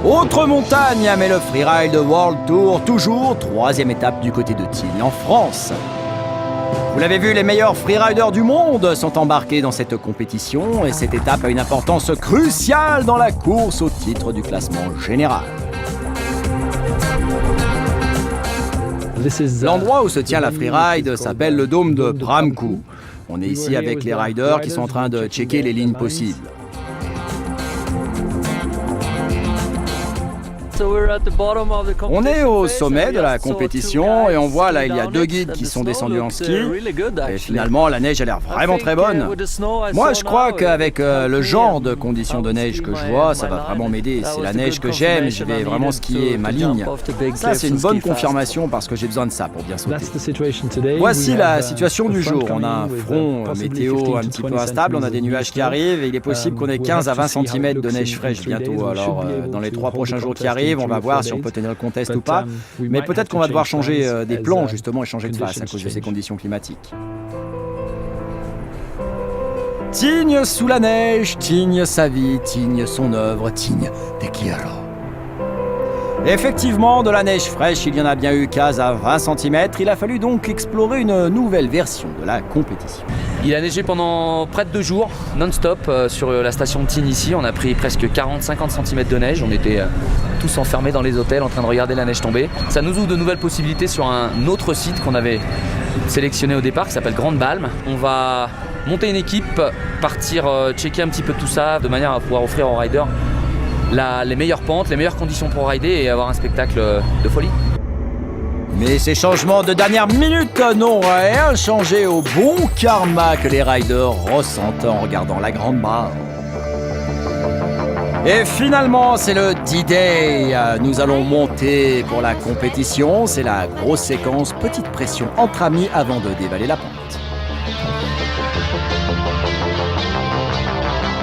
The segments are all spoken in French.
Autre montagne, mais le Freeride World Tour, toujours 3e étape du côté de Tignes, en France. Vous l'avez vu, les meilleurs freeriders du monde sont embarqués dans cette compétition et cette étape a une importance cruciale dans la course au titre du classement général. L'endroit où se tient la freeride s'appelle le dôme de Bramco. On est ici avec les riders qui sont en train de checker les lignes possibles. On est au sommet de la compétition et on voit là il y a 2 guides qui sont descendus en ski et finalement la neige a l'air vraiment très bonne. Moi je crois qu'avec le genre de conditions de neige que je vois ça va vraiment m'aider. C'est la neige que j'aime, je vais vraiment skier ma ligne. Ça c'est une bonne confirmation parce que j'ai besoin de ça pour bien sauter. Voici la situation du jour. On a un front météo un petit peu instable, on a des nuages qui arrivent et il est possible qu'on ait 15 à 20 cm de neige fraîche bientôt. Alors dans les 3 prochains jours qui arrivent, on va voir si on peut tenir le contest ou pas, mais peut-être qu'on va devoir changer des plans justement et changer de face à cause de ces conditions climatiques. Tignes sous la neige, Tignes sa vie, Tignes son œuvre, Tignes te quiero. Effectivement, de la neige fraîche, il y en a bien eu 15 à 20 cm, il a fallu donc explorer une nouvelle version de la compétition. Il a neigé pendant près de 2 jours, non-stop, sur la station de Tignes ici. On a pris presque 40-50 cm de neige. On était tous enfermés dans les hôtels en train de regarder la neige tomber. Ça nous ouvre de nouvelles possibilités sur un autre site qu'on avait sélectionné au départ, qui s'appelle Grande Balme. On va monter une équipe, partir checker un petit peu tout ça, de manière à pouvoir offrir aux riders les meilleures pentes, les meilleures conditions pour rider et avoir un spectacle de folie. Mais ces changements de dernière minute n'ont rien changé au bon karma que les riders ressentent en regardant la grande barre. Et finalement, c'est le D-Day. Nous allons monter pour la compétition. C'est la grosse séquence, petite pression entre amis avant de dévaler la pente.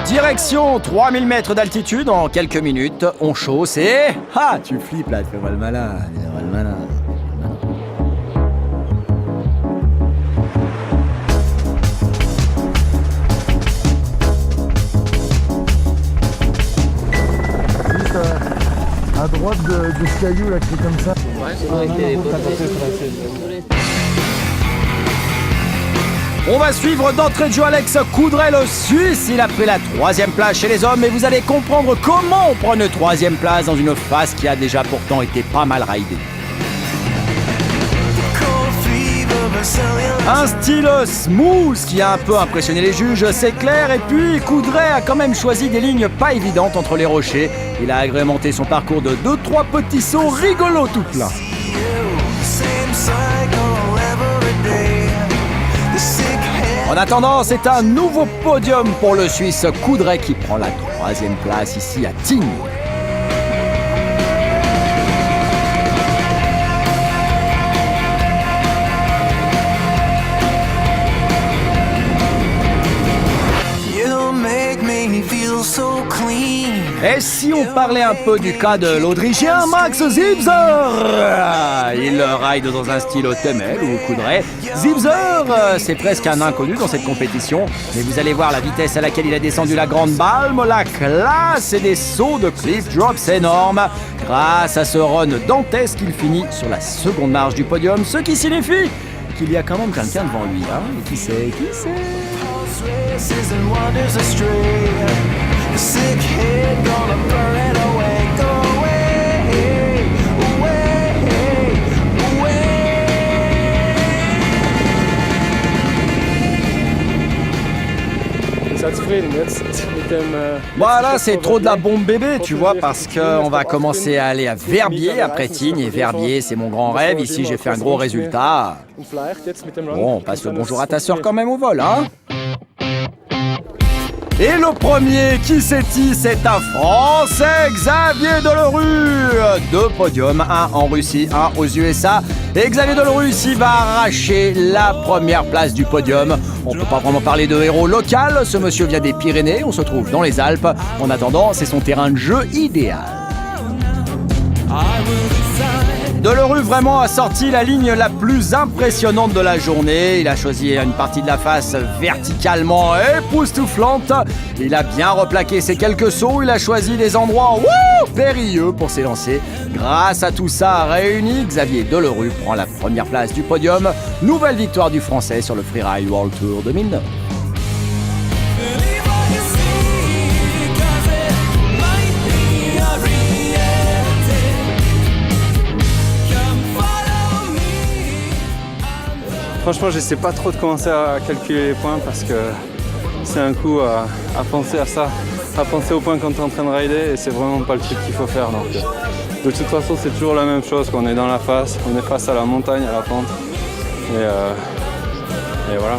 Direction 3000 mètres d'altitude en quelques minutes. On chausse et... Ah, tu flippes là, tu fais le malin. À droite de ce caillou là qui est comme ça. On va suivre d'entrée de jeu Alex Coudray, le Suisse. Il a pris la 3e place chez les hommes et vous allez comprendre comment on prend une 3e place dans une phase qui a déjà pourtant été pas mal ridée. Un style smooth qui a un peu impressionné les juges, c'est clair. Et puis Coudray a quand même choisi des lignes pas évidentes entre les rochers. Il a agrémenté son parcours de 2-3 petits sauts rigolos tout plein. En attendant, c'est un nouveau podium pour le Suisse Coudray qui prend la 3e place ici à Tignes. Et si on parlait un peu du cas de l'Autrichien Max Zibser? Il ride dans un style Temel ou Coudray. Zibser, c'est presque un inconnu dans cette compétition, mais vous allez voir la vitesse à laquelle il a descendu la Grande Balme, la classe et des sauts de cliff drops énormes. Grâce à ce run dantesque, il finit sur la 2e marche du podium, ce qui signifie qu'il y a quand même quelqu'un devant lui. Hein? Et qui sait? The sick head gonna burn it away, go away, away. Voilà, c'est trop de la bombe bébé, tu vois, parce qu'on va commencer à aller à Verbier après Tignes, et Verbier, c'est mon grand rêve. Ici, j'ai fait un gros résultat. Bon, on passe le bonjour à ta sœur quand même au vol, hein. Et le premier qui s'étille, c'est un Français, Xavier Delerue. 2 podiums, un en Russie, un aux USA. Et Xavier Delerue ici va arracher la 1re place du podium. On ne peut pas vraiment parler de héros local. Ce monsieur vient des Pyrénées, on se trouve dans les Alpes. En attendant, c'est son terrain de jeu idéal. Delerue vraiment a sorti la ligne la plus impressionnante de la journée. Il a choisi une partie de la face verticalement époustouflante. Il a bien replaqué ses quelques sauts. Il a choisi des endroits périlleux pour s'élancer. Grâce à tout ça réuni, Xavier Delerue prend la première place du podium. Nouvelle victoire du Français sur le Freeride World Tour 2009. Franchement, j'essaie pas trop de commencer à calculer les points parce que c'est un coup à penser à ça, à penser aux points quand tu es en train de rider et c'est vraiment pas le truc qu'il faut faire. Donc, de toute façon, c'est toujours la même chose qu'on est dans la face, on est face à la montagne, à la pente et voilà.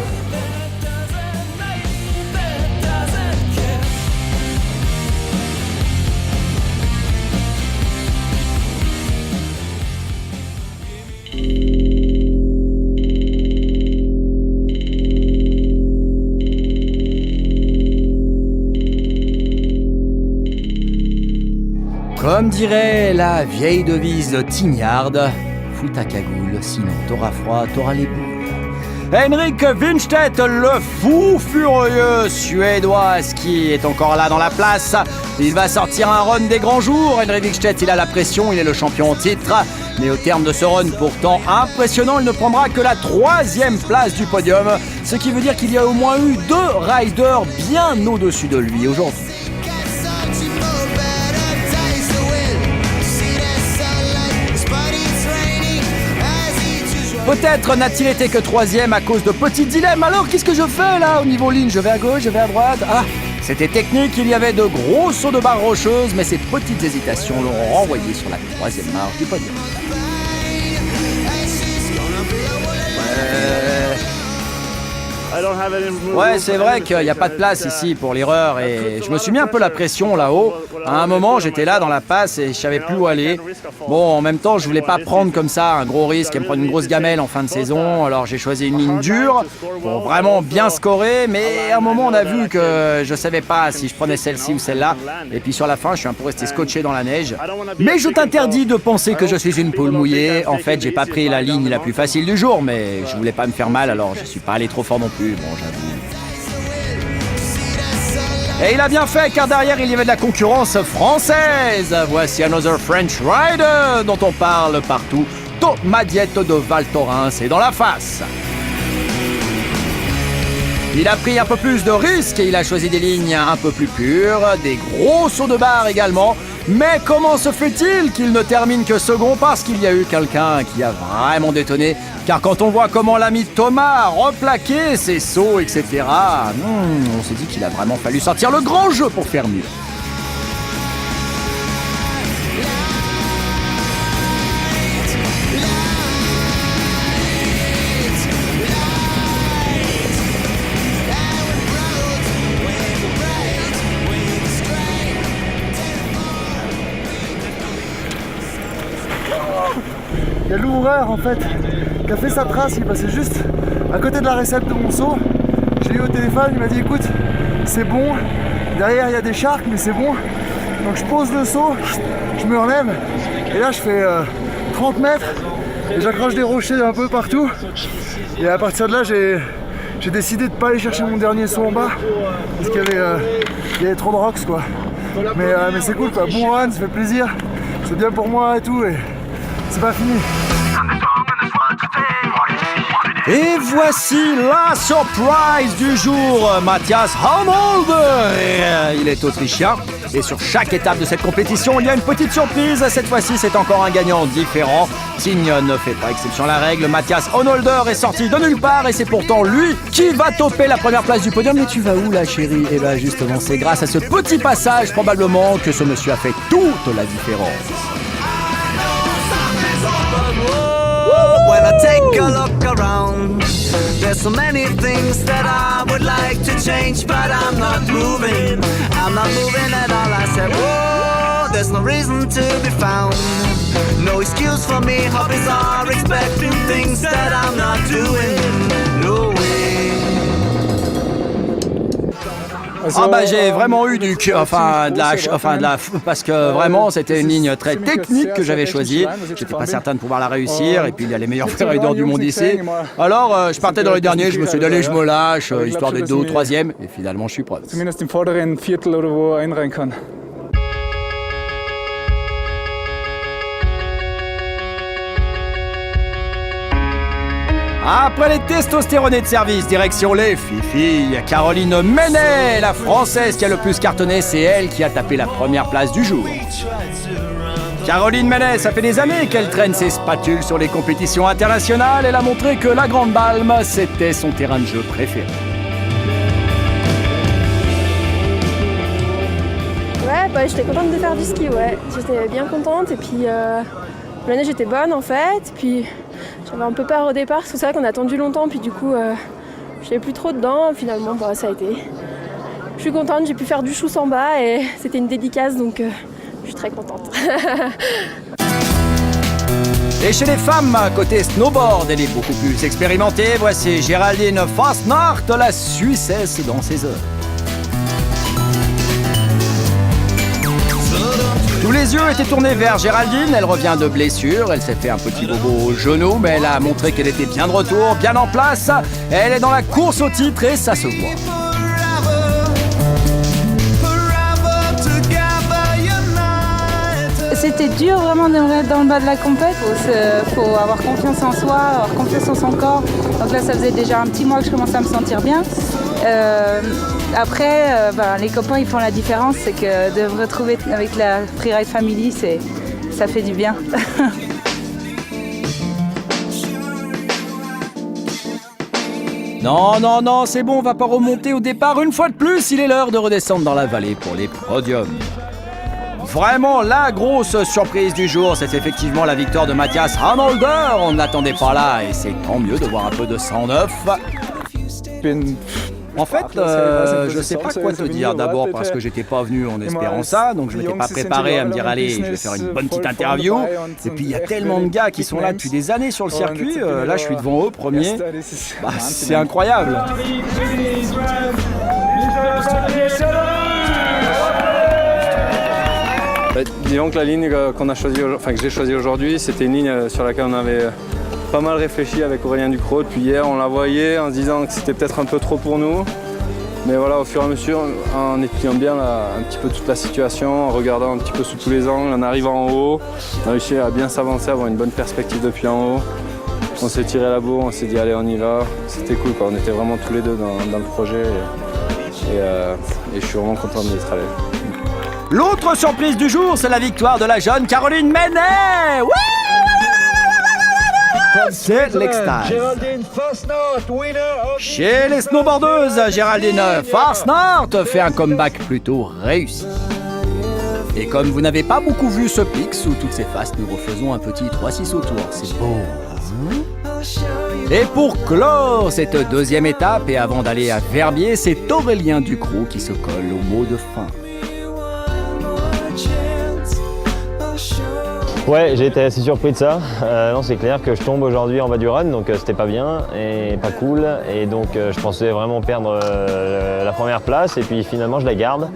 Comme dirait la vieille devise de Tignard, fous ta cagoule, sinon t'auras froid, t'auras les boules. Henrik Winstedt, le fou furieux suédois qui est encore là dans la place. Il va sortir un run des grands jours. Henrik Winstedt, il a la pression, il est le champion en titre. Mais au terme de ce run pourtant impressionnant, il ne prendra que la 3e place du podium. Ce qui veut dire qu'il y a au moins eu 2 riders bien au-dessus de lui aujourd'hui. Peut-être n'a-t-il été que 3e à cause de petits dilemmes. Alors qu'est-ce que je fais là au niveau ligne? Je vais à gauche, je vais à droite. Ah, c'était technique, il y avait de gros sauts de barre rocheuse, mais ces petites hésitations l'ont renvoyé sur la 3e marche du podium. Ouais, c'est vrai qu'il n'y a pas de place ici pour l'erreur et je me suis mis un peu la pression là-haut. À un moment, j'étais là dans la passe et je savais plus où aller. Bon, en même temps, je voulais pas prendre comme ça un gros risque et me prendre une grosse gamelle en fin de saison. Alors j'ai choisi une ligne dure pour vraiment bien scorer. Mais à un moment, on a vu que je savais pas si je prenais celle-ci ou celle-là. Et puis sur la fin, je suis un peu resté scotché dans la neige. Mais je t'interdis de penser que je suis une poule mouillée. En fait, j'ai pas pris la ligne la plus facile du jour, mais je voulais pas me faire mal, alors je suis pas allé trop fort non plus. Bon, j'avoue. Et il a bien fait car derrière il y avait de la concurrence française. Voici Another French Rider dont on parle partout. Thomas Dietz de Val Thorens est dans la face. Il a pris un peu plus de risques et il a choisi des lignes un peu plus pures, des gros sauts de barre également. Mais comment se fait-il qu'il ne termine que second? Parce qu'il y a eu quelqu'un qui a vraiment détonné. Car quand on voit comment l'ami Thomas a replaqué ses sauts, etc., on s'est dit qu'il a vraiment fallu sortir le grand jeu pour faire mieux. Il y a l'ouvreur en fait qui a fait sa trace, il passait juste à côté de la récepte de mon saut. J'ai eu au téléphone, il m'a dit écoute, c'est bon, derrière il y a des sharks mais c'est bon. Donc je pose le saut, je me relève et là je fais 30 mètres et j'accroche des rochers un peu partout. Et à partir de là j'ai décidé de ne pas aller chercher mon dernier saut en bas parce qu'il y avait trop de rocks quoi. Mais c'est cool quoi, bon run, ça fait plaisir, c'est bien pour moi et tout et c'est pas fini. Et voici la surprise du jour, Matthias Hohenholder. Il est autrichien et sur chaque étape de cette compétition, il y a une petite surprise. Cette fois-ci, c'est encore un gagnant différent. Signe ne fait pas exception à la règle. Matthias Hohenholder est sorti de nulle part et c'est pourtant lui qui va topper la première place du podium. Mais tu vas où là, chérie? Eh bien justement, c'est grâce à ce petit passage probablement que ce monsieur a fait toute la différence. When I take a look around, there's so many things that I would like to change, but I'm not moving at all. I said, whoa, there's no reason to be found, no excuse for me, hobbies are expecting things that I'm not doing, no way. Ah bah j'ai vraiment eu parce que vraiment c'était une ligne très technique que j'avais choisie. J'étais pas certain de pouvoir la réussir et puis il y a les meilleurs freeriders du monde ici. Alors je partais dans les derniers, je me suis dit allez je me lâche, histoire d'être 2 ou 3e et finalement je suis proche. Zumindest im vorderen Viertel oder wo er einreihen kann. Après les testostéronés de service, direction les filles. Caroline Menet, la Française qui a le plus cartonné, c'est elle qui a tapé la première place du jour. Caroline Menet, ça fait des années qu'elle traîne ses spatules sur les compétitions internationales. Elle a montré que la Grande Balme, c'était son terrain de jeu préféré. Ouais, bah, j'étais contente de faire du ski, ouais. J'étais bien contente et puis la neige était bonne en fait. Puis j'avais un peu peur au départ parce que c'est vrai qu'on a attendu longtemps puis du coup je n'avais plus trop dedans. Finalement, bah, ça a été. Je suis contente, j'ai pu faire du chou samba et c'était une dédicace donc je suis très contente. Et chez les femmes, côté snowboard, elle est beaucoup plus expérimentée. Voici Géraldine Fastnacht, la Suissesse dans ses heures. Tous les yeux étaient tournés vers Géraldine, elle revient de blessure, elle s'est fait un petit bobo au genou, mais elle a montré qu'elle était bien de retour, bien en place. Elle est dans la course au titre et ça se voit. C'était dur vraiment d'être dans le bas de la compète, faut avoir confiance en soi, avoir confiance en son corps. Donc là ça faisait déjà un petit mois que je commençais à me sentir bien. Après, les copains ils font la différence, c'est que de me retrouver avec la Freeride Family, ça fait du bien. Non, c'est bon, on va pas remonter au départ. Une fois de plus, il est l'heure de redescendre dans la vallée pour les podiums. Vraiment, la grosse surprise du jour, c'est effectivement la victoire de Matthias Ranolder. On n'attendait pas là et c'est tant mieux de voir un peu de 109. En fait, je sais pas quoi te dire. D'abord parce que j'étais pas venu en espérant ça, donc je m'étais pas préparé à me dire allez, je vais faire une bonne petite interview. Et puis il y a tellement de gars qui sont là depuis des années sur le circuit. Là, je suis devant eux, premier. Bah, c'est incroyable. Disons que la ligne qu'on a choisie, que j'ai choisie aujourd'hui, c'était une ligne sur laquelle on avait pas mal réfléchi avec Aurélien Ducrot. Depuis hier, on la voyait en se disant que c'était peut-être un peu trop pour nous. Mais voilà, au fur et à mesure, en étudiant bien un petit peu toute la situation, en regardant un petit peu sous tous les angles, en arrivant en haut, on a réussi à bien s'avancer, à avoir une bonne perspective depuis en haut. On s'est tiré la bourre, on s'est dit allez, on y va. C'était cool, quoi. On était vraiment tous les deux dans le projet et je suis vraiment content d'être allé. L'autre surprise du jour, c'est la victoire de la jeune Caroline Menet. C'est l'extase. Chez les snowboardeuses, Géraldine Fastnacht fait un comeback plutôt réussi. Et comme vous n'avez pas beaucoup vu ce pic sous toutes ses faces, nous refaisons un petit 3-6 autour. C'est beau. Et pour clore cette deuxième étape, et avant d'aller à Verbier, c'est Aurélien Ducrot qui se colle au mot de fin. Ouais, j'ai été assez surpris de ça. Non, c'est clair que je tombe aujourd'hui en bas du run, donc c'était pas bien et pas cool. Et donc je pensais vraiment perdre la première place et puis finalement je la garde.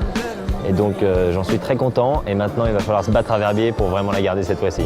Et donc j'en suis très content et maintenant il va falloir se battre à Verbier pour vraiment la garder cette fois-ci.